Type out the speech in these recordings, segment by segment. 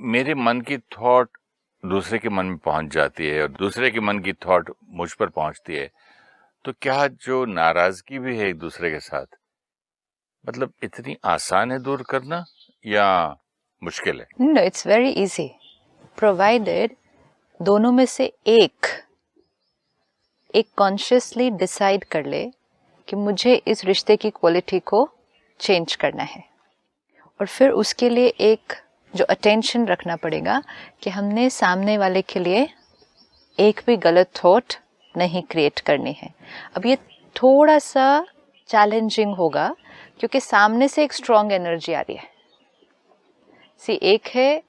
मेरे मन की थॉट दूसरे के मन में पहुंच जाती है और दूसरे के मन की थॉट मुझ पर पहुंचती है, तो क्या जो नाराजगी भी है एक दूसरे के साथ, मतलब इतनी आसान है दूर करना या मुश्किल है? No, it's very easy, provided दोनों में से एक कॉन्शियसली डिसाइड कर ले कि मुझे इस रिश्ते की क्वालिटी को चेंज करना है, और फिर उसके लिए एक जो अटेंशन रखना पड़ेगा कि हमने सामने वाले के लिए एक भी गलत थॉट नहीं क्रिएट करनी है। अब ये थोड़ा सा चैलेंजिंग होगा क्योंकि सामने से एक स्ट्रॉन्ग एनर्जी आ रही है। एक है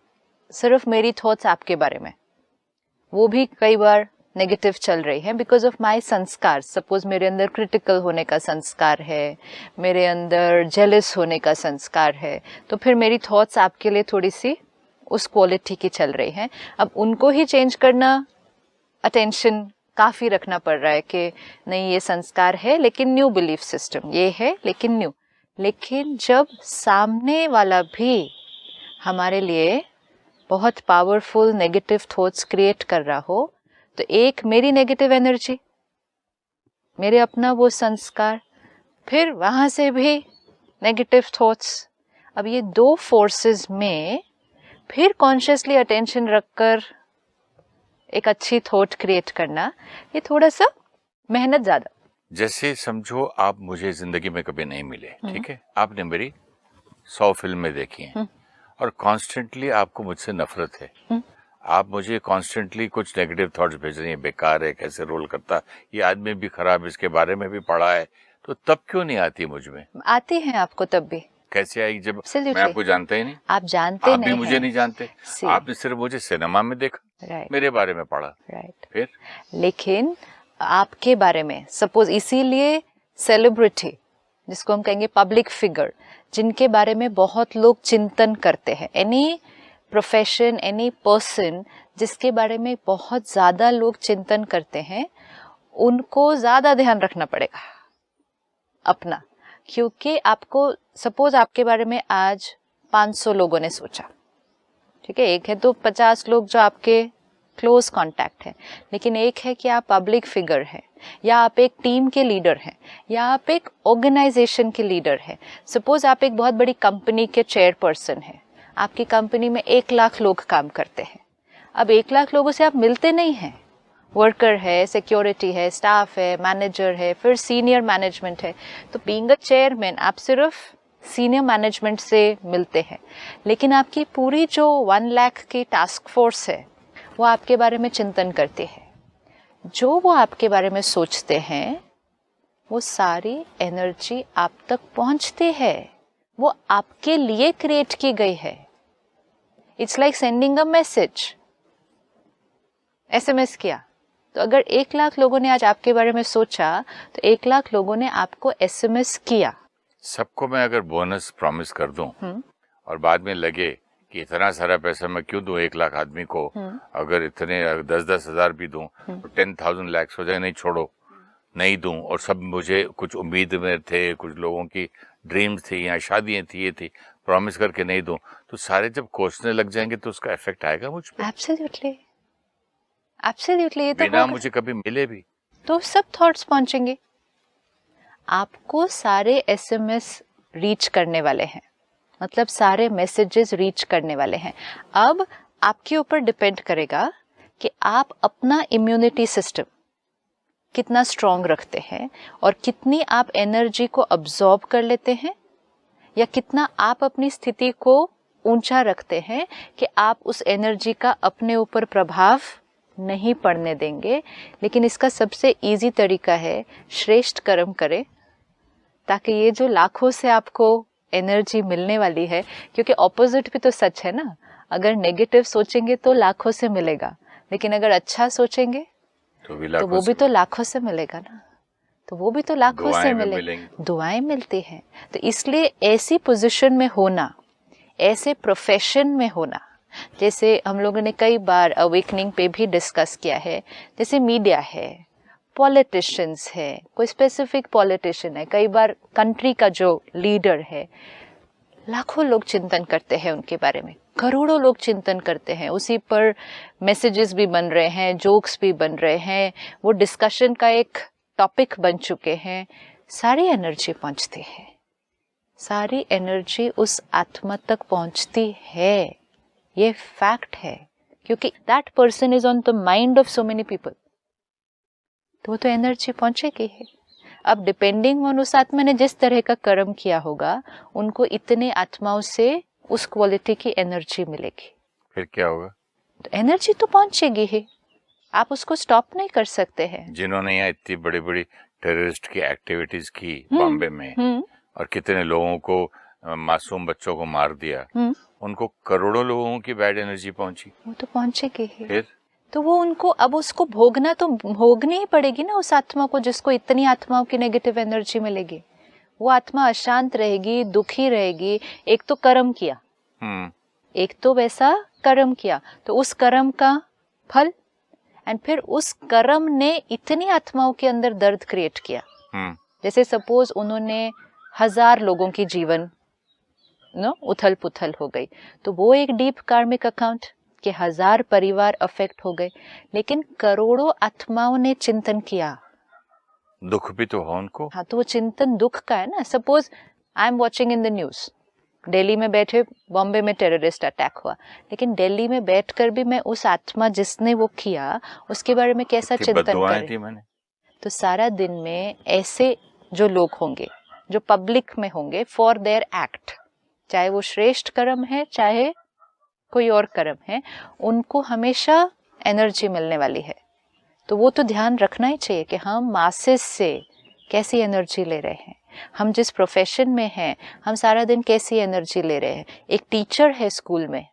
सिर्फ मेरी थॉट्स आपके बारे में, वो भी कई बार नेगेटिव चल रही है बिकॉज ऑफ माय संस्कार। सपोज मेरे अंदर क्रिटिकल होने का संस्कार है, मेरे अंदर जेलस होने का संस्कार है, तो फिर मेरी थॉट्स आपके लिए थोड़ी सी उस क्वालिटी की चल रही है। अब उनको ही चेंज करना, अटेंशन काफी रखना पड़ रहा है कि नहीं ये संस्कार है लेकिन न्यू बिलीफ सिस्टम, ये है लेकिन न्यू। लेकिन जब सामने वाला भी हमारे लिए बहुत पावरफुल नेगेटिव थॉट्स क्रिएट कर रहा हो, तो एक मेरी नेगेटिव एनर्जी, मेरे अपना वो संस्कार, फिर वहां से भी नेगेटिव थॉट्स। अब ये दो फोर्सेस में फिर कॉन्शियसली अटेंशन रखकर एक अच्छी थॉट क्रिएट करना, ये थोड़ा सा मेहनत ज्यादा। जैसे समझो आप मुझे जिंदगी में कभी नहीं मिले, ठीक है, आपने मेरी 100 फिल्में देखी हैं और कॉन्स्टेंटली आपको मुझसे नफरत है, आप मुझे कॉन्स्टेंटली कुछ नेगेटिव थॉट्स भेज रही हैं, बेकार है, कैसे रोल करता, ये आदमी भी खराब, इसके बारे में भी पढ़ा है, तो तब क्यों नहीं आती मुझ में? आती हैं आपको तब भी। कैसे आई जब मैं आपको जानता ही नहीं? आप जानते आप नहीं, भी मुझे नहीं जानते, आपने सिर्फ मुझे सिनेमा में देखा, मेरे बारे में पढ़ा, फिर लेकिन आपके बारे में सपोज, इसीलिए सेलिब्रिटी जिसको हम कहेंगे पब्लिक फिगर, जिनके बारे में बहुत लोग चिंतन करते हैं, एनी प्रोफेशन, एनी पर्सन जिसके बारे में बहुत ज्यादा लोग चिंतन करते हैं, उनको ज्यादा ध्यान रखना पड़ेगा अपना। क्योंकि आपको सपोज आपके बारे में आज 500 लोगों ने सोचा, ठीक है, एक है तो 50 लोग जो आपके क्लोज कांटेक्ट है, लेकिन एक है कि आप पब्लिक फिगर हैं, या आप एक टीम के लीडर हैं, या आप एक ऑर्गेनाइजेशन के लीडर हैं। सपोज आप एक बहुत बड़ी कंपनी के चेयरपर्सन हैं, आपकी कंपनी में 1 लाख लोग काम करते हैं। अब 1 लाख लोगों से आप मिलते नहीं हैं, वर्कर है, सिक्योरिटी है, स्टाफ है, मैनेजर है, फिर सीनियर मैनेजमेंट है, तो बीइंग अ चेयरमैन आप सिर्फ सीनियर मैनेजमेंट से मिलते हैं, लेकिन आपकी पूरी जो 1 लाख की टास्क फोर्स है वो आपके बारे में चिंतन करती है। जो वो आपके बारे में सोचते हैं वो सारी एनर्जी आप तक पहुंचती है, वो आपके लिए क्रिएट की गई है। It's like sending a message, SMS किया, तो अगर 1 लाख लोगों ने आज आपके बारे में सोचा तो 1 लाख लोगों ने आपको SMS किया। सबको मैं अगर बोनस प्रॉमिस कर दूं और बाद में लगे कि इतना सारा पैसा मैं क्यों दूं 1 लाख आदमी को, अगर इतने 10-10 हजार भी दूं तो 10,000 lakhs हो जाए, नहीं छोड़ो, नहीं दूं, और सब मुझे कुछ उम्मीद में थे, कुछ लोगों की ड्रीम्स थी या शादियां थी, ये थी, प्रॉमिस करके नहीं दूं, तो सारे जब कोसने लग जाएंगे तो उसका इफेक्ट आएगा मुझ पे। एब्सोल्युटली, एब्सोल्युटली, ये तो बिना मुझे कभी मिले भी तो सब थॉट्स पहुंचेंगे आपको। सारे SMS रीच करने वाले हैं, मतलब सारे मैसेजेस रीच करने वाले हैं। अब आपके ऊपर डिपेंड करेगा कि आप अपना इम्यूनिटी सिस्टम कितना स्ट्रॉन्ग रखते हैं और कितनी आप एनर्जी को अब्सॉर्ब कर लेते हैं, या कितना आप अपनी स्थिति को ऊंचा रखते हैं कि आप उस एनर्जी का अपने ऊपर प्रभाव नहीं पड़ने देंगे। लेकिन इसका सबसे इजी तरीका है श्रेष्ठ कर्म करें, ताकि ये जो लाखों से आपको एनर्जी मिलने वाली है, क्योंकि ऑपोजिट भी तो सच है ना, अगर नेगेटिव सोचेंगे तो लाखों से मिलेगा, लेकिन अगर अच्छा सोचेंगे तो वो भी तो लाखों से मिलेगा ना, तो वो भी तो लाखों से मिलेगा, दुआएं मिलती हैं। तो इसलिए ऐसी पोजीशन में होना, ऐसे प्रोफेशन में होना, जैसे हम लोगों ने कई बार अवेकनिंग पे भी डिस्कस किया है, जैसे मीडिया है, पॉलिटिशियंस है, कोई स्पेसिफिक पॉलिटिशियन है, कई बार कंट्री का जो लीडर है, लाखों लोग चिंतन करते हैं उनके बारे में, करोड़ों लोग चिंतन करते हैं, उसी पर मैसेजेस भी बन रहे हैं, जोक्स भी बन रहे हैं, वो डिस्कशन का एक टॉपिक बन चुके हैं। सारी एनर्जी पहुंचती है, सारी एनर्जी उस आत्मा तक पहुंचती है, ये फैक्ट है, क्योंकि that person is on the mind of so many people, तो वो तो एनर्जी पहुंचेगी है। अब डिपेंडिंग ऑन उस आत्मा ने जिस तरह का कर्म किया होगा, उनको इतने आत्माओं से उस क्वालिटी की एनर्जी मिलेगी। फिर क्या होगा? तो एनर्जी तो पहुंचेगी ही, आप उसको स्टॉप नहीं कर सकते हैं। जिन्होंने यहाँ इतनी बड़ी बड़ी टेररिस्ट की एक्टिविटीज की बॉम्बे में और कितने लोगों को, मासूम बच्चों को मार दिया, उनको करोड़ों लोगों की बैड एनर्जी पहुंची। वो तो पहुंचेगी ही। फिर तो वो उनको अब उसको भोगना तो भोगनी ही पड़ेगी ना, उस आत्मा को जिसको इतनी आत्माओं की नेगेटिव एनर्जी मिलेगी। वो आत्मा अशांत रहेगी, दुखी रहेगी। एक तो कर्म किया, एक तो वैसा कर्म किया, तो उस कर्म का फल, एंड फिर उस कर्म ने इतनी आत्माओं के अंदर दर्द क्रिएट किया। जैसे सपोज उन्होंने 1000 लोगों की जीवन उथल पुथल हो गई, तो वो एक डीप कार्मिक अकाउंट कि 1000 परिवार अफेक्ट हो गए, लेकिन करोड़ों आत्माओं ने चिंतन किया। दुख भी तो हो उनको। हाँ, तो वो चिंतन दुख का है ना। Suppose I am watching in the news, Delhi में बैठे बॉम्बे में टेररिस्ट अटैक हुआ, लेकिन दिल्ली में बैठकर भी मैं उस आत्मा जिसने वो किया उसके बारे में कैसा चिंतन करें। तो सारा दिन में ऐसे जो लोग होंगे, जो पब्लिक में होंगे, फॉर देयर एक्ट, चाहे वो श्रेष्ठ कर्म है चाहे कोई और कर्म है, उनको हमेशा एनर्जी मिलने वाली है। तो वो तो ध्यान रखना ही चाहिए कि हम मासेस से कैसी एनर्जी ले रहे हैं, हम जिस प्रोफेशन में हैं हम सारा दिन कैसी एनर्जी ले रहे हैं। एक टीचर है स्कूल में,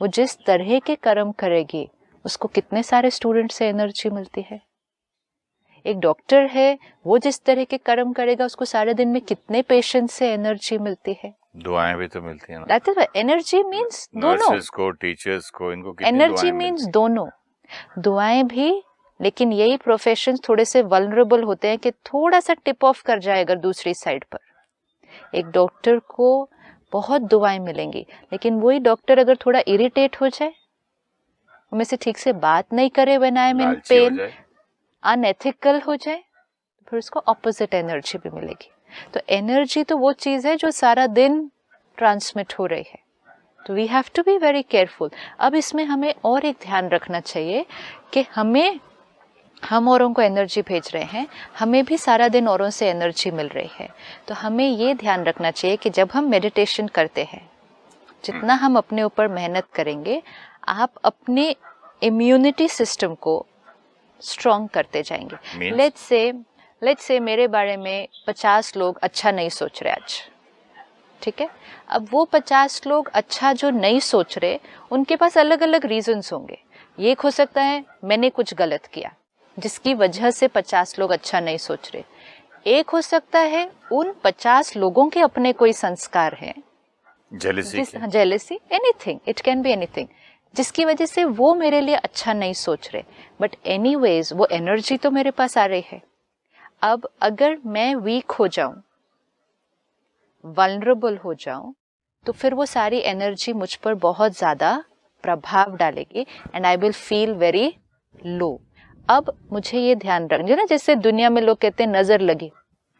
वो जिस तरह के कर्म करेगी उसको कितने सारे स्टूडेंट से एनर्जी मिलती है। एक डॉक्टर है, वो जिस तरह के कर्म करेगा उसको सारे दिन में कितने पेशेंट से एनर्जी मिलती है। दुआएं भी तो मिलती हैं ना। दैट इज एनर्जी मींस दोनों, नर्सेस को, टीचर्स को, इनको कितनी एनर्जी मींस दोनों, दुआएं भी। लेकिन यही प्रोफेशन थोड़े से वल्नरेबल होते हैं कि थोड़ा सा टिप ऑफ कर जाए अगर दूसरी साइड पर। एक डॉक्टर को बहुत दुआएं मिलेंगी, लेकिन वही डॉक्टर अगर थोड़ा इरिटेट हो जाए, उनमें से ठीक से बात नहीं करे, when I am in pen, unethical हो जाए, फिर उसको ऑपोजिट एनर्जी भी मिलेगी। तो एनर्जी तो वो चीज है जो सारा दिन ट्रांसमिट हो रही है, तो we have to be very careful. अब इसमें हमें और एक ध्यान रखना चाहिए कि हम औरों को एनर्जी भेज रहे हैं, हमें भी सारा दिन औरों से एनर्जी मिल रही है। तो हमें ये ध्यान रखना चाहिए कि जब हम मेडिटेशन करते हैं, जितना हम अपने ऊपर मेहनत करेंगे, आप अपने इम्यूनिटी सिस्टम को स्ट्रॉन्ग करते जाएंगे। लेट्स से मेरे बारे में 50 लोग अच्छा नहीं सोच रहे आज, ठीक है। अब वो 50 लोग अच्छा जो नहीं सोच रहे, उनके पास अलग अलग रीजंस होंगे। ये हो सकता है मैंने कुछ गलत किया जिसकी वजह से 50 लोग अच्छा नहीं सोच रहे। एक हो सकता है उन 50 लोगों के अपने कोई संस्कार है, jealousy, anything, it can be anything, जिसकी वजह से वो मेरे लिए अच्छा नहीं सोच रहे। बट एनीवेज वो एनर्जी तो मेरे पास आ रही है। अब अगर मैं वीक हो जाऊं, वल्नरेबल हो जाऊं, तो फिर वो सारी एनर्जी मुझ पर बहुत ज्यादा प्रभाव डालेगी and I will feel very low. अब मुझे ये ध्यान रखना ना, जैसे दुनिया में लोग कहते हैं नजर लगी,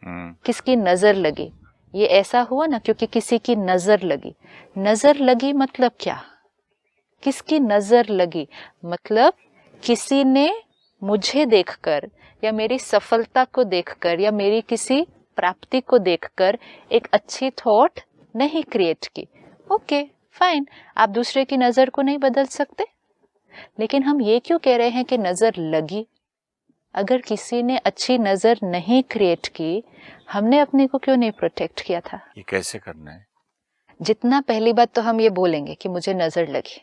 किसकी नजर लगी, ये ऐसा हुआ ना क्योंकि किसी की नजर लगी। नजर लगी मतलब क्या? किसकी नजर लगी मतलब किसी ने मुझे देखकर या मेरी सफलता को देखकर या मेरी किसी प्राप्ति को देखकर एक अच्छी थॉट नहीं क्रिएट की। ओके फाइन, आप दूसरे की नजर को नहीं बदल सकते, लेकिन हम ये क्यों कह रहे हैं कि नजर लगी? अगर किसी ने अच्छी नजर नहीं क्रिएट की, हमने अपने को क्यों नहीं प्रोटेक्ट किया था? ये कैसे करना है? जितना पहली बात तो हम ये बोलेंगे कि मुझे नजर लगी,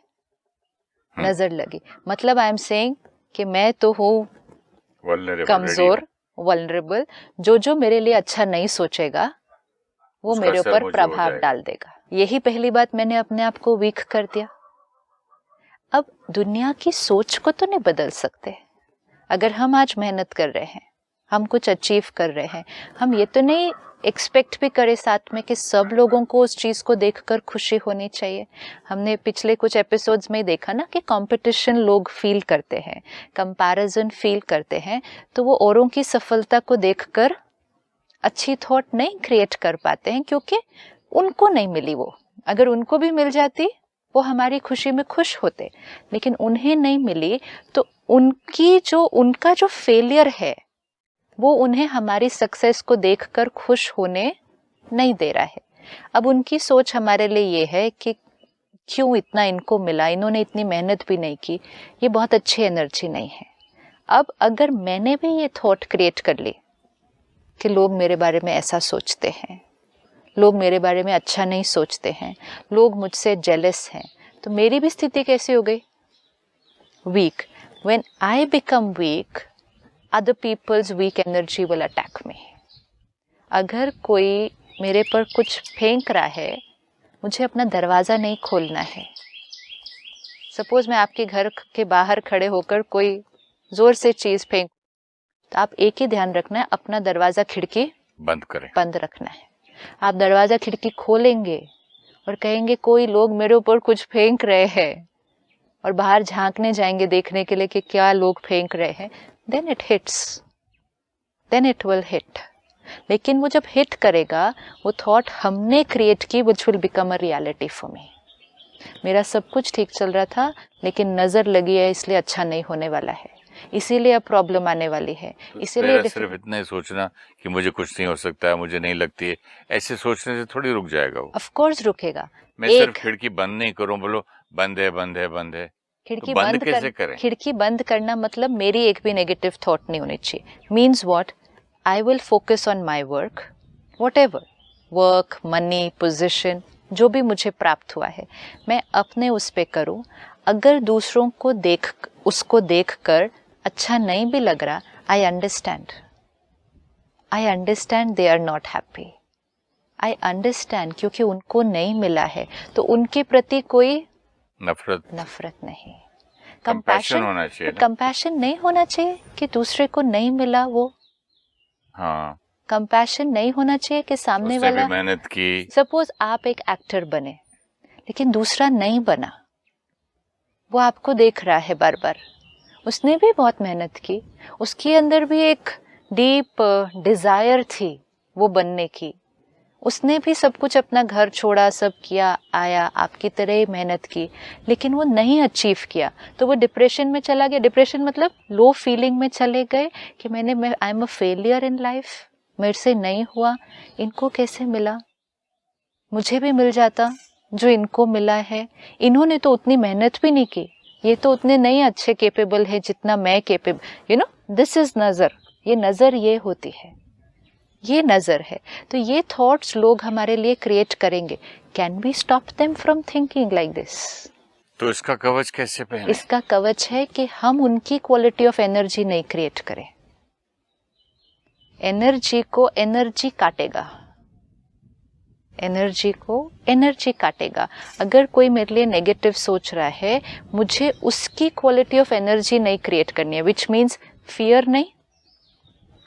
नजर लगी मतलब आई एम सेइंग कि मैं तो हूँ कमजोर, वल्नरेबल, जो मेरे लिए अच्छा नहीं सोचेगा वो मेरे ऊपर प्रभाव डाल देगा। यही पहली बात, मैंने अपने आप को वीक कर दिया। अब दुनिया की सोच को तो नहीं बदल सकते। अगर हम आज मेहनत कर रहे हैं, हम कुछ अचीव कर रहे हैं, हम ये तो नहीं एक्सपेक्ट भी करें साथ में कि सब लोगों को उस चीज़ को देखकर खुशी होनी चाहिए। हमने पिछले कुछ एपिसोड्स में देखा ना कि कंपटीशन लोग फील करते हैं, कंपैरिजन फील करते हैं, तो वो औरों की सफलता को देखकर अच्छी थॉट नहीं क्रिएट कर पाते हैं क्योंकि उनको नहीं मिली वो। अगर उनको भी मिल जाती वो हमारी खुशी में खुश होते, लेकिन उन्हें नहीं मिली तो उनका जो फेलियर है वो उन्हें हमारी सक्सेस को देखकर खुश होने नहीं दे रहा है। अब उनकी सोच हमारे लिए ये है कि क्यों इतना इनको मिला, इन्होंने इतनी मेहनत भी नहीं की, ये बहुत अच्छी एनर्जी नहीं है। अब अगर मैंने भी ये थॉट क्रिएट कर ली कि लोग मेरे बारे में ऐसा सोचते हैं, लोग मेरे बारे में अच्छा नहीं सोचते हैं, लोग मुझसे जेलस हैं, तो मेरी भी स्थिति कैसी हो गई? Weak. When I become weak, other people's weak energy will attack me. अगर कोई मेरे पर कुछ फेंक रहा है, मुझे अपना दरवाज़ा नहीं खोलना है। सपोज मैं आपके घर के बाहर खड़े होकर कोई जोर से चीज़ फेंक, तो आप एक ही ध्यान रखना है, अपना दरवाज़ा खिड़की बंद करें, बंद रखना है। आप दरवाज़ा खिड़की खोलेंगे और कहेंगे कोई लोग मेरे ऊपर कुछ फेंक रहे हैं, और बाहर झांकने जाएंगे देखने के लिए कि क्या लोग फेंक रहे हैं, then it hits, then it will hit। लेकिन वो जब हिट करेगा, वो थॉट हमने क्रिएट की, which will become a reality for me। मेरा सब कुछ ठीक चल रहा था, लेकिन नज़र लगी है इसलिए अच्छा नहीं होने वाला है, इसीलिए अब प्रॉब्लम आने वाली है। तो इसीलिए सिर्फ इतना ही सोचना कि मुझे कुछ नहीं हो सकता है, मुझे नहीं लगती है, ऐसे सोचने से थोड़ी रुक जाएगा वो। ऑफ कोर्स रुकेगा। मैं सिर्फ खिड़की बंद नहीं करूं, बोलो बंद है बंद है बंद है, खिड़की तो बंद कैसे करें? खिड़की बंद करना मतलब मेरी एक भी नेगेटिव थॉट नहीं होनी चाहिए। Means what? I will focus on my work, what ever work, money, position, जो भी मुझे प्राप्त हुआ है मैं अपने उस पे करूँ। अगर दूसरों को उसको देखकर अच्छा नहीं भी लग रहा, I understand they are not happy, I understand, क्योंकि उनको नहीं मिला है तो उनके प्रति कोई नफरत नहीं, कंपैशन होना चाहिए। कंपैशन नहीं होना चाहिए कि दूसरे को नहीं मिला वो। हाँ, कंपैशन नहीं होना चाहिए कि सामने वाला भी मेहनत की। सपोज आप एक एक्टर बने लेकिन दूसरा नहीं बना, वो आपको देख रहा है बार बार, उसने भी बहुत मेहनत की, उसके अंदर भी एक डीप डिजायर थी वो बनने की, उसने भी सब कुछ अपना घर छोड़ा, सब किया, आया, आपकी तरह ही मेहनत की, लेकिन वो नहीं अचीव किया, तो वो डिप्रेशन में चला गया। डिप्रेशन मतलब लो फीलिंग में चले गए कि I am a failure in life, मेरे से नहीं हुआ, इनको कैसे मिला, मुझे भी मिल जाता जो इनको मिला है, इन्होंने तो उतनी मेहनत भी नहीं की, ये तो उतने नहीं अच्छे केपेबल है जितना मैं capable, you know, this is नजर, ये नजर ये होती है, ये नजर है। तो ये थॉट्स लोग हमारे लिए क्रिएट करेंगे। Can we stop them from thinking like this? तो इसका कवच कैसे पहने? इसका कवच है कि हम उनकी क्वालिटी ऑफ एनर्जी नहीं क्रिएट करें। एनर्जी को एनर्जी काटेगा, एनर्जी को एनर्जी काटेगा। अगर कोई मेरे लिए नेगेटिव सोच रहा है, मुझे उसकी क्वालिटी ऑफ एनर्जी नहीं क्रिएट करनी है, विच मीन्स फियर नहीं,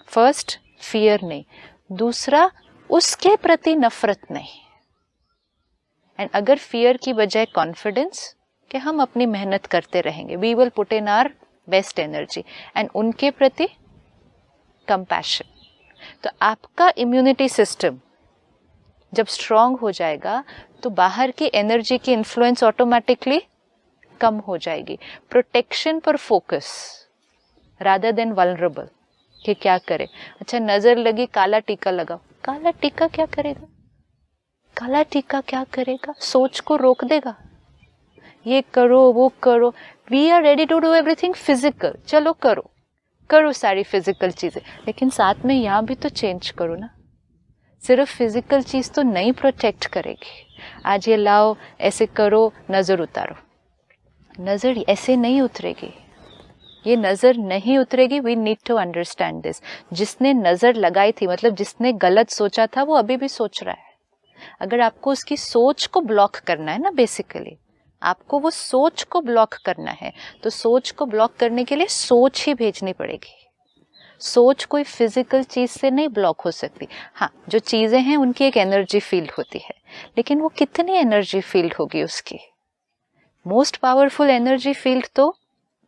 फर्स्ट फियर नहीं, दूसरा उसके प्रति नफरत नहीं, एंड अगर फियर की बजाय कॉन्फिडेंस कि हम अपनी मेहनत करते रहेंगे, we will put in our best energy, and उनके प्रति कंपैशन। तो आपका इम्यूनिटी सिस्टम जब स्ट्रांग हो जाएगा तो बाहर की एनर्जी की इन्फ्लुएंस ऑटोमेटिकली कम हो जाएगी। प्रोटेक्शन पर फोकस रादर देन वल्नरेबल कि क्या करे। अच्छा, नजर लगी, काला टीका लगाओ, काला टीका क्या करेगा? काला टीका क्या करेगा? सोच को रोक देगा, ये करो वो करो। We are ready to do everything physical, चलो करो करो सारी फिजिकल चीजें, लेकिन साथ में यहाँ भी तो चेंज करो ना। सिर्फ फिजिकल चीज तो नहीं प्रोटेक्ट करेगी। आज ये लाओ, ऐसे करो, नजर उतारो, नजर ऐसे नहीं उतरेगी, ये नजर नहीं उतरेगी। We need to understand this. जिसने नजर लगाई थी, मतलब जिसने गलत सोचा था, वो अभी भी सोच रहा है। अगर आपको उसकी सोच को ब्लॉक करना है ना, बेसिकली आपको वो सोच को ब्लॉक करना है, तो सोच को ब्लॉक करने के लिए सोच ही भेजनी पड़ेगी। सोच कोई फिजिकल चीज से नहीं ब्लॉक हो सकती। हाँ, जो चीजें हैं उनकी एक एनर्जी फील्ड होती है, लेकिन वो कितनी एनर्जी फील्ड होगी उसकी? मोस्ट पावरफुल एनर्जी फील्ड तो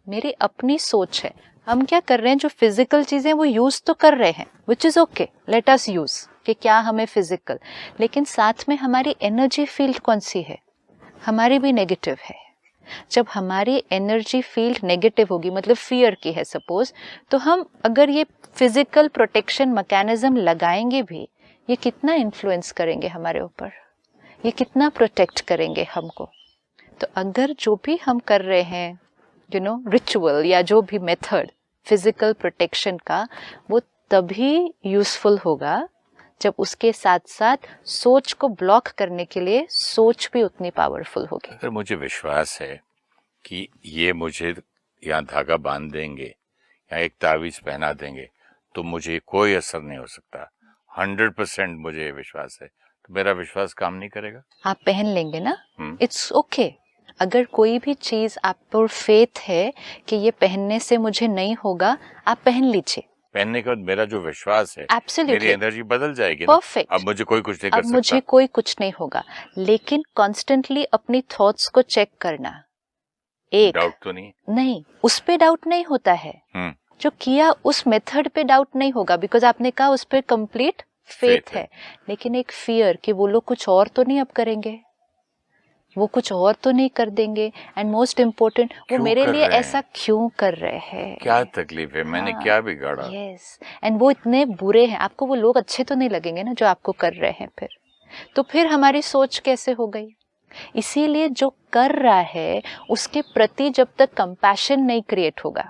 मेरी अपनी सोच है। हम क्या कर रहे हैं, जो फिजिकल चीजें वो यूज तो कर रहे हैं, which is okay, let us use, कि क्या हमें फिजिकल, लेकिन साथ में हमारी एनर्जी फील्ड कौन सी है? हमारी भी नेगेटिव है। जब हमारी एनर्जी फील्ड नेगेटिव होगी, मतलब फियर की है सपोज, तो हम अगर ये फिजिकल प्रोटेक्शन मैकेनिज्म लगाएंगे भी, ये कितना इन्फ्लुएंस करेंगे हमारे ऊपर, ये कितना प्रोटेक्ट करेंगे हमको? तो अगर जो भी हम कर रहे हैं रिचुअल या जो भी मेथड फिजिकल प्रोटेक्शन का, वो तभी यूजफुल होगा जब उसके साथ साथ सोच को ब्लॉक करने के लिए सोच भी उतनी पावरफुल होगी। अगर मुझे विश्वास है कि ये मुझे यहाँ धागा बांध देंगे या एक तावीज पहना देंगे तो मुझे कोई असर नहीं हो सकता, 100% मुझे विश्वास है, तो मेरा विश्वास काम नहीं करेगा। आप पहन लेंगे ना, इट्स ओके। अगर कोई भी चीज आप पर फेथ है कि ये पहनने से मुझे नहीं होगा, आप पहन लीजिए। पहनने के बाद मेरा जो विश्वास है, Absolutely. मेरी एनर्जी बदल जाएगी ना। Perfect. अब मुझे कोई कुछ नहीं कर अब सकता। मुझे कोई कुछ नहीं होगा, लेकिन कॉन्स्टेंटली अपनी थॉट्स को चेक करना। एक डाउट तो नहीं, उस पे डाउट नहीं होता है। जो किया उस मेथड पे डाउट नहीं होगा, बिकॉज आपने कहा उस पे कंप्लीट फेथ है। लेकिन एक फियर कि वो लोग कुछ और तो नहीं अब करेंगे, वो कुछ और तो नहीं कर देंगे, एंड मोस्ट इम्पोर्टेंट, वो मेरे लिए ऐसा क्यों कर रहे हैं, क्या तकलीफ है, मैंने क्या बिगाड़ा? यस, एंड वो इतने बुरे हैं, आपको वो लोग अच्छे तो नहीं लगेंगे ना जो आपको कर रहे हैं। फिर हमारी सोच कैसे हो गई? इसीलिए जो कर रहा है उसके प्रति जब तक कंपैशन नहीं क्रिएट होगा,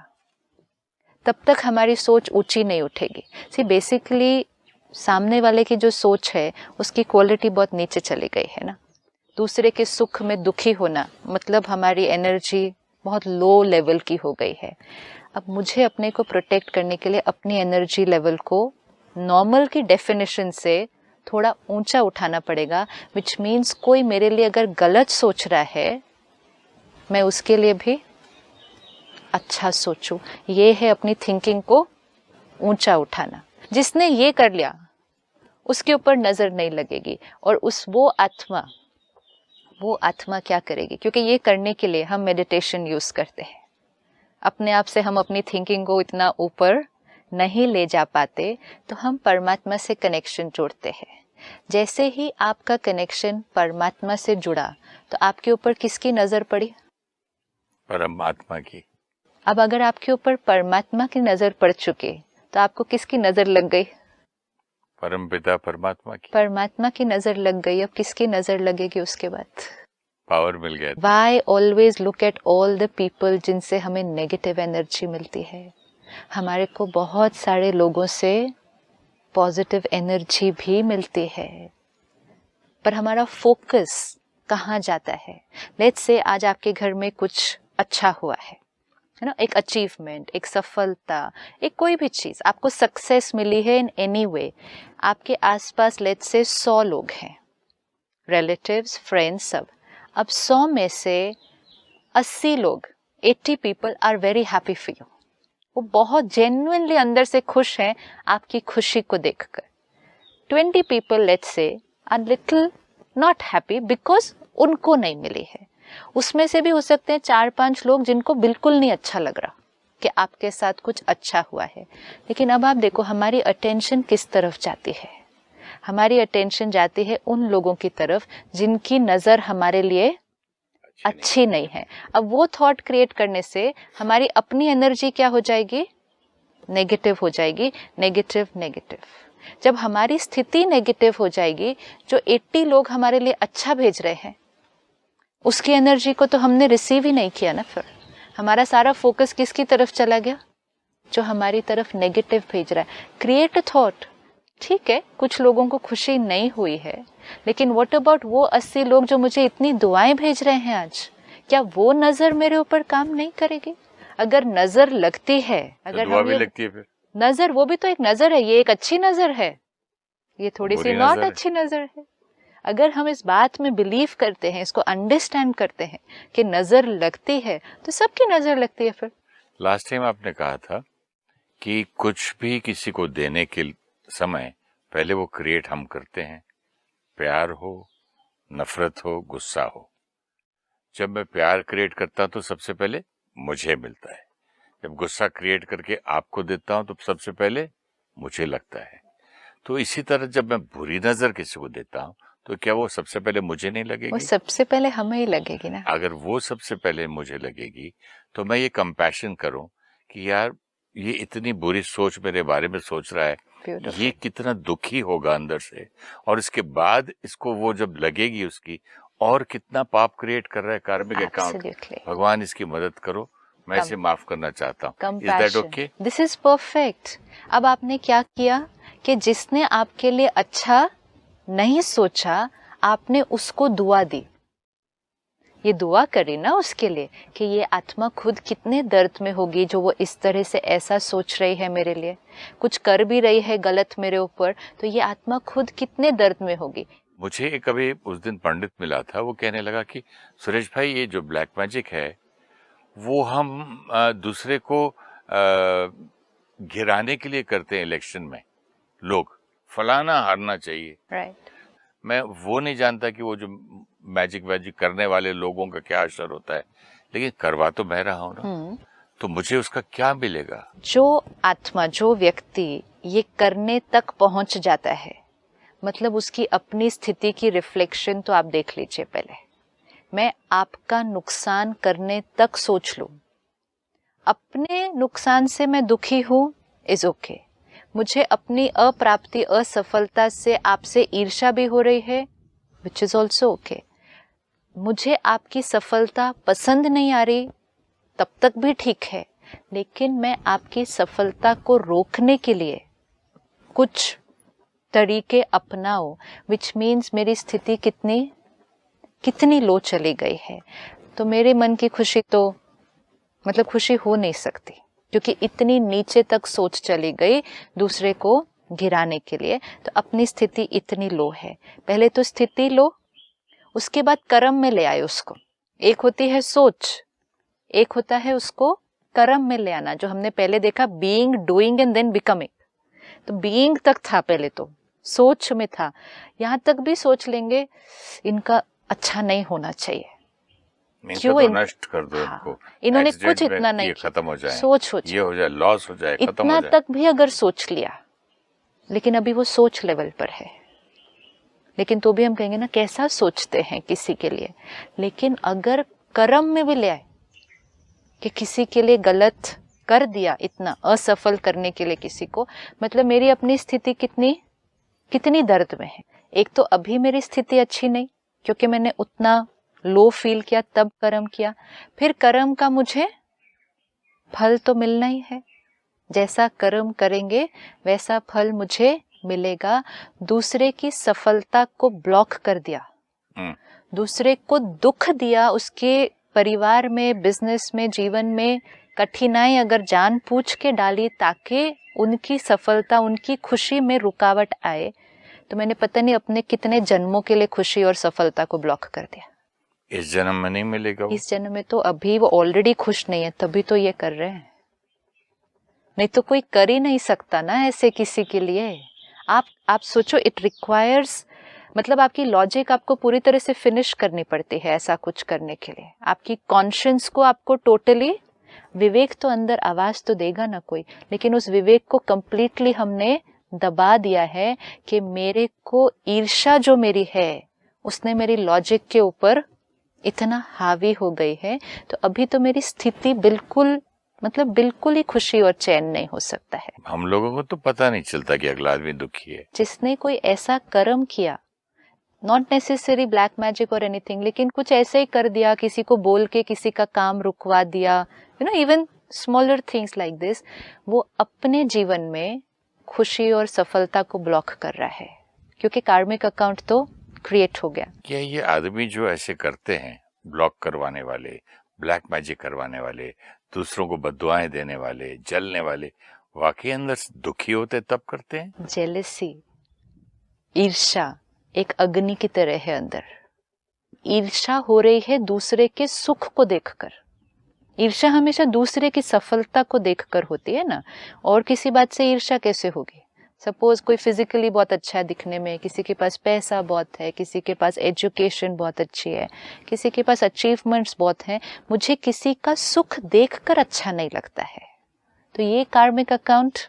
तब तक हमारी सोच ऊंची नहीं उठेगी। सी बेसिकली सामने वाले की जो सोच है उसकी क्वालिटी बहुत नीचे चली गई है ना। दूसरे के सुख में दुखी होना मतलब हमारी एनर्जी बहुत लो लेवल की हो गई है। अब मुझे अपने को प्रोटेक्ट करने के लिए अपनी एनर्जी लेवल को नॉर्मल की डेफिनेशन से थोड़ा ऊंचा उठाना पड़ेगा, विच मीन्स कोई मेरे लिए अगर गलत सोच रहा है, मैं उसके लिए भी अच्छा सोचूं। ये है अपनी थिंकिंग को ऊंचा उठाना। जिसने ये कर लिया उसके ऊपर नजर नहीं लगेगी, और वो आत्मा क्या करेगी? क्योंकि ये करने के लिए हम मेडिटेशन यूज करते हैं। अपने आप से हम अपनी थिंकिंग को इतना ऊपर नहीं ले जा पाते, तो हम परमात्मा से कनेक्शन जोड़ते हैं। जैसे ही आपका कनेक्शन परमात्मा से जुड़ा, तो आपके ऊपर किसकी नजर पड़ी? परमात्मा की। अब अगर आपके ऊपर परमात्मा की नजर पड़ चुकी, तो आपको किसकी नजर लग गई? परमपिता परमात्मा की। परमात्मा की नजर लग गई। अब किसकी नजर लगेगी उसके बाद? पावर मिल गया। Why always look at all the people जिनसे हमें नेगेटिव एनर्जी मिलती है? हमारे को बहुत सारे लोगों से पॉजिटिव एनर्जी भी मिलती है, पर हमारा फोकस कहाँ जाता है? लेट्स से आज आपके घर में कुछ अच्छा हुआ है ना, एक अचीवमेंट, एक सफलता, एक कोई भी चीज, आपको सक्सेस मिली है इन एनी वे। आपके आसपास लेट्स से 100 लोग हैं, रिलेटिव्स, फ्रेंड्स, सब। अब 100 में से 80 लोग, 80 people are very happy for you. वो बहुत जेन्युइनली अंदर से खुश हैं आपकी खुशी को देखकर। 20 people let's say are little not happy because उनको नहीं मिली है। उसमें से भी हो सकते हैं 4-5 लोग जिनको बिल्कुल नहीं अच्छा लग रहा कि आपके साथ कुछ अच्छा हुआ है। लेकिन अब आप देखो हमारी अटेंशन किस तरफ जाती है? हमारी अटेंशन जाती है उन लोगों की तरफ जिनकी नजर हमारे लिए अच्छी नहीं है। अब वो थॉट क्रिएट करने से हमारी अपनी एनर्जी क्या हो जाएगी? नेगेटिव हो जाएगी। Negative negative. जब हमारी स्थिति नेगेटिव हो जाएगी, जो 80 लोग हमारे लिए अच्छा भेज रहे हैं उसकी एनर्जी को तो हमने रिसीव ही नहीं किया ना। फिर हमारा सारा फोकस किसकी तरफ चला गया? जो हमारी तरफ नेगेटिव भेज रहा है। Create a thought. ठीक है, कुछ लोगों को खुशी नहीं हुई है, लेकिन व्हाट अबाउट वो 80 लोग जो मुझे इतनी दुआएं भेज रहे हैं आज? क्या वो नजर मेरे ऊपर काम नहीं करेगी? अगर नजर लगती है, अगर दुआ भी लगती है, फिर नजर, वो भी तो एक नजर है। ये एक अच्छी नजर है, ये थोड़ी सी नॉट अच्छी नजर है। अगर हम इस बात में बिलीव करते हैं, इसको अंडरस्टैंड करते हैं कि नजर लगती है, तो सबकी नजर लगती है। फिर लास्ट टाइम आपने कहा था कि कुछ भी किसी को देने के समय पहले वो क्रिएट हम करते हैं, प्यार हो, नफरत हो, गुस्सा हो। जब मैं प्यार क्रिएट करता हूं तो सबसे पहले मुझे मिलता है, जब गुस्सा क्रिएट करके आपको देता हूं तो सबसे पहले मुझे लगता है। तो इसी तरह जब मैं बुरी नजर किसी को देता हूं तो क्या वो सबसे पहले मुझे नहीं वो लगेगी? सबसे पहले हमें ही लगेगी ना। अगर वो सबसे पहले मुझे लगेगी तो मैं ये कंपैशन करूं कि यार ये इतनी बुरी सोच मेरे बारे में सोच रहा है, Beautiful. ये कितना दुखी होगा अंदर से, और इसके बाद इसको वो जब लगेगी उसकी, और कितना पाप क्रिएट कर रहा है, कार्मिक अकाउंट। Absolutely. भगवान इसकी मदद करो, मैं इसे माफ करना चाहता हूँ। Is that Compassion. Okay? This is perfect. अब आपने क्या किया कि जिसने आपके लिए अच्छा नहीं सोचा, आपने उसको दुआ दी। ये दुआ करी ना उसके लिए कि ये आत्मा खुद कितने दर्द में होगी जो वो इस तरह से ऐसा सोच रही है मेरे लिए, कुछ कर भी रही है गलत मेरे ऊपर, तो ये आत्मा खुद कितने दर्द में होगी। मुझे एक अभी उस दिन पंडित मिला था, वो कहने लगा कि सुरेश भाई ये जो ब्लैक मैजिक है वो हम दूसरे को गिराने के लिए करते हैं। इलेक्शन में लोग फलाना हारना चाहिए। राइट। मैं वो नहीं जानता कि वो जो मैजिक वैजिक करने वाले लोगों का क्या असर होता है, लेकिन करवा तो मैं रहा हूं ना, तो मुझे उसका क्या मिलेगा? जो आत्मा, जो व्यक्ति ये करने तक पहुंच जाता है, मतलब उसकी अपनी स्थिति की रिफ्लेक्शन तो आप देख लीजिए। पहले मैं आपका नुकसान करने तक सोच लूं, अपने नुकसान से मैं दुखी हूं, इज ओके। मुझे अपनी अप्राप्ति, असफलता से आपसे ईर्ष्या भी हो रही है, विच इज ऑल्सो ओके। मुझे आपकी सफलता पसंद नहीं आ रही, तब तक भी ठीक है, लेकिन मैं आपकी सफलता को रोकने के लिए कुछ तरीके अपनाओ, विच मीन्स मेरी स्थिति कितनी लो चली गई है, तो मेरे मन की खुशी तो मतलब खुशी हो नहीं सकती, क्योंकि इतनी नीचे तक सोच चली गई दूसरे को गिराने के लिए। तो अपनी स्थिति इतनी लो है, पहले तो स्थिति लो, उसके बाद कर्म में ले आए उसको। एक होती है सोच, एक होता है उसको कर्म में ले आना, जो हमने पहले देखा, being, doing and then becoming. तो बीइंग तक था पहले, तो सोच में था, यहां तक भी सोच लेंगे इनका अच्छा नहीं होना चाहिए, क्यों तो नष्ट कर दो इनको, इन्होंने कुछ इतना नहीं किया, खत्म हो जाए, सोच ये हो जाए, लॉस हो जाए, खत्म इतना हो जाए। तक भी अगर सोच लिया, लेकिन अभी वो सोच लेवल पर है, लेकिन तो भी हम कहेंगे ना कैसा सोचते हैं किसी के लिए। लेकिन अगर कर्म में भी ले आए कि किसी के लिए गलत कर दिया, इतना असफल करने के लिए किसी को, मतलब मेरी अपनी स्थिति कितनी दर्द में है। एक तो अभी मेरी स्थिति अच्छी नहीं, क्योंकि मैंने उतना लो फील किया, तब कर्म किया। फिर कर्म का मुझे फल तो मिलना ही है, जैसा कर्म करेंगे वैसा फल मुझे मिलेगा। दूसरे की सफलता को ब्लॉक कर दिया, दूसरे को दुख दिया, उसके परिवार में, बिजनेस में, जीवन में कठिनाई अगर जानबूझ के डाली ताकि उनकी सफलता, उनकी खुशी में रुकावट आए, तो मैंने पता नहीं अपने कितने जन्मों के लिए खुशी और सफलता को ब्लॉक कर दिया। इस जन्म में नहीं मिलेगा वो। इस जन्म में तो अभी वो ऑलरेडी खुश नहीं है, तभी तो ये कर रहे हैं, नहीं तो कोई कर ही नहीं सकता ना ऐसे किसी के लिए। आप सोचो, इट रिक्वायर्स, मतलब आपकी लॉजिक आपको पूरी तरह से फिनिश करनी पड़ती है ऐसा कुछ करने के लिए। आपकी कॉन्शियंस को आपको टोटली, विवेक तो अंदर आवाज तो देगा ना कोई, लेकिन उस विवेक को कंप्लीटली हमने दबा दिया है कि मेरे को ईर्ष्या जो मेरी है उसने मेरी लॉजिक के ऊपर इतना हावी हो गई है, तो अभी तो मेरी स्थिति बिल्कुल ही खुशी और चैन नहीं हो सकता है। हम लोगों को तो पता नहीं चलता कि अगला आदमी दुखी है। जिसने कोई ऐसा कर्म किया, नॉट नेसेसरी ब्लैक मैजिक और एनीथिंग, लेकिन कुछ ऐसे ही कर दिया, किसी को बोल के किसी का काम रुकवा दिया, you know, even smaller things like this, वो अपने जीवन में खुशी और सफलता को ब्लॉक कर रहा है, क्योंकि कार्मिक अकाउंट तो क्रिएट हो गया। क्या ये आदमी जो ऐसे करते हैं, ब्लॉक करवाने वाले, ब्लैक मैजिक करवाने वाले, दूसरों को बद्दुआएं देने वाले, जलने वाले, वाकई अंदर दुखी होते तब करते हैं? जेलसी, ईर्ष्या एक अग्नि की तरह है अंदर। ईर्ष्या हो रही है दूसरे के सुख को देखकर, ईर्ष्या हमेशा दूसरे की सफलता को देखकर होती है ना, और किसी बात से ईर्ष्या कैसे होगी? सपोज कोई फिजिकली बहुत अच्छा है दिखने में, किसी के पास पैसा बहुत है, किसी के पास एजुकेशन बहुत अच्छी है, किसी के पास अचीवमेंट्स बहुत हैं, मुझे किसी का सुख देखकर अच्छा नहीं लगता है, तो ये कार्मिक अकाउंट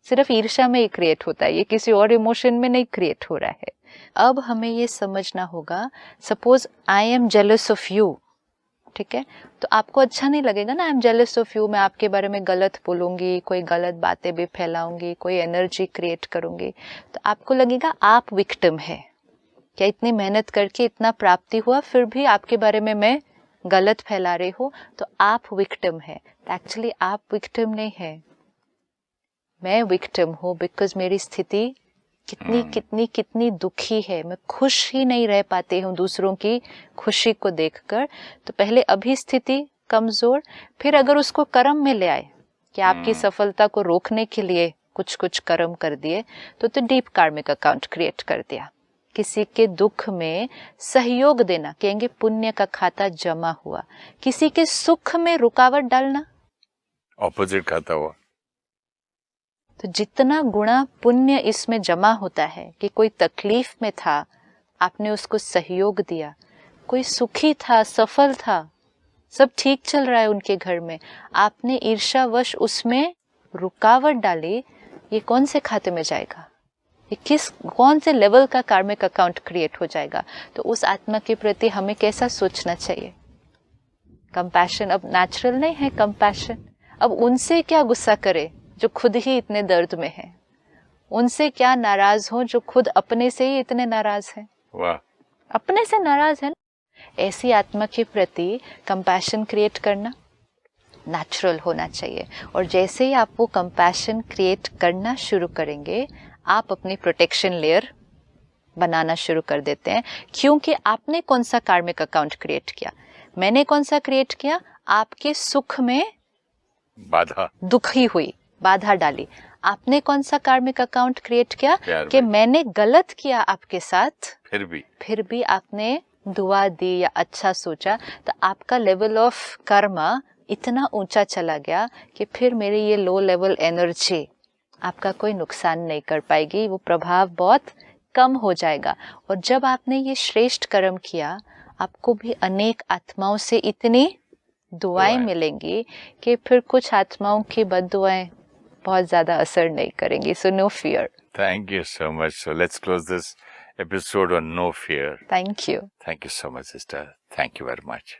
सिर्फ ईर्ष्या में ही क्रिएट होता है, ये किसी और इमोशन में नहीं क्रिएट हो रहा है। अब हमें ये समझना होगा, suppose I am jealous of you, ठीक है, तो आपको अच्छा नहीं लगेगा ना, I am jealous of you, मैं आपके बारे में गलत बोलूंगी, कोई गलत बातें भी फैलाऊंगी, कोई एनर्जी क्रिएट करूंगी, तो आपको लगेगा आप विक्टिम है, क्या इतनी मेहनत करके इतना प्राप्ति हुआ फिर भी आपके बारे में मैं गलत फैला रही हूँ, तो आप विक्टिम है। एक्चुअली आप विक्टिम नहीं है, मैं विक्टिम हूँ, बिकॉज मेरी स्थिति कितनी दुखी है, मैं खुश ही नहीं रह पाती हूँ दूसरों की खुशी को देखकर। तो पहले अभी स्थिति कमजोर, फिर अगर उसको कर्म में ले आए कि आपकी सफलता को रोकने के लिए कुछ कुछ कर्म कर दिए, तो डीप कार्मिक अकाउंट क्रिएट कर दिया। किसी के दुख में सहयोग देना, कहेंगे पुण्य का खाता जमा हुआ, किसी के सुख में रुकावट डालना, ऑपोजिट खाता हुआ। तो जितना गुणा पुण्य इसमें जमा होता है कि कोई तकलीफ में था, आपने उसको सहयोग दिया, कोई सुखी था, सफल था, सब ठीक चल रहा है उनके घर में, आपने ईर्ष्यावश उसमें रुकावट डाली, ये कौन से खाते में जाएगा? ये कौन से लेवल का कार्मिक अकाउंट क्रिएट हो जाएगा? तो उस आत्मा के प्रति हमें कैसा सोचना चाहिए? कंपैशन अब नेचुरल नहीं है कंपैशन। अब उनसे क्या गुस्सा करे जो खुद ही इतने दर्द में है, उनसे क्या नाराज हो जो खुद अपने से ही इतने नाराज हैं। वाह, अपने से नाराज है ना। ऐसी आत्मा के प्रति कंपैशन क्रिएट करना नेचुरल होना चाहिए, और जैसे ही आप वो कंपैशन क्रिएट करना शुरू करेंगे, आप अपनी प्रोटेक्शन लेयर बनाना शुरू कर देते हैं। क्योंकि आपने कौन सा कार्मिक अकाउंट क्रिएट किया? मैंने कौन सा क्रिएट किया? आपके सुख में बाधा, दुखी हुई, बाधा डाली। आपने कौन सा कार्मिक अकाउंट क्रिएट किया कि मैंने गलत किया आपके साथ, फिर भी आपने दुआ दी या अच्छा सोचा, तो आपका लेवल ऑफ कर्मा इतना ऊंचा चला गया कि फिर मेरी ये लो लेवल एनर्जी आपका कोई नुकसान नहीं कर पाएगी, वो प्रभाव बहुत कम हो जाएगा। और जब आपने ये श्रेष्ठ कर्म किया, आपको भी अनेक आत्माओं से इतनी दुआएं मिलेंगी कि फिर कुछ आत्माओं की बद्दुआएं बहुत ज्यादा असर नहीं करेंगी। So no fear. Thank you so much. So let's close this episode on no fear. Thank you. Thank you so much, sister. Thank you very much.